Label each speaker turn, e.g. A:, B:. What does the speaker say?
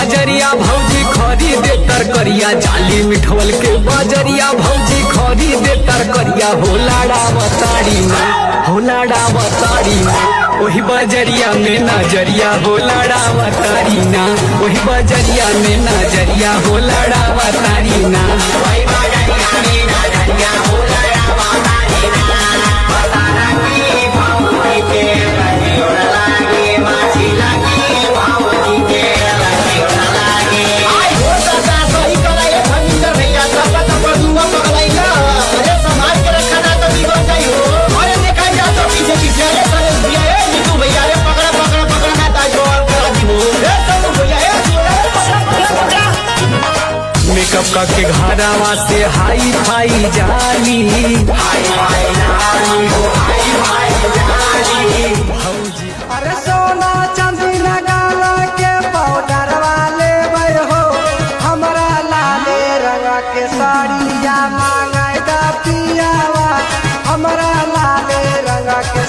A: बजरिया भौजी खरीदे तरकरिया, जाली मिठवल के बजरिया भौजी खरीदे तरकरिया। होला बताड़ी ना, होला बताड़ी ना, वही बजरिया में नजरिया। होला बताड़ी ना, वही बजरिया में नजरिया। होला बताड़ी ना, वही बजरिया में नजरिया। होला बताड़ी ना, बतारा की भौजी के रंगीन लागे, माछी लागे भौजी के रंगीन लागे।
B: आई हो दादा सही करे भंगिंदर भैया सब तो बदुआ पगलाइला। अरे समाज के रखना तो जीवन चाहिए हो। अरे देखा जा तो पीछे पीछे अरे करे भैया ए नीतू भैया रे पकड़ा पकड़ा पकड़ा ना ताजोर करा दी हो। ए सब भैया ए पकड़ा
A: मेकअप का के घरावा से हाई फाई जाली, हाई फाई जाली हो, हाई फाई जाली भौजी।
C: अरे सोना चांदी लगाला के पाउडर वाले भाई हो, हमरा लाले रंग के साड़िया मांगाई दा पियावा। हमरा लाले रंग के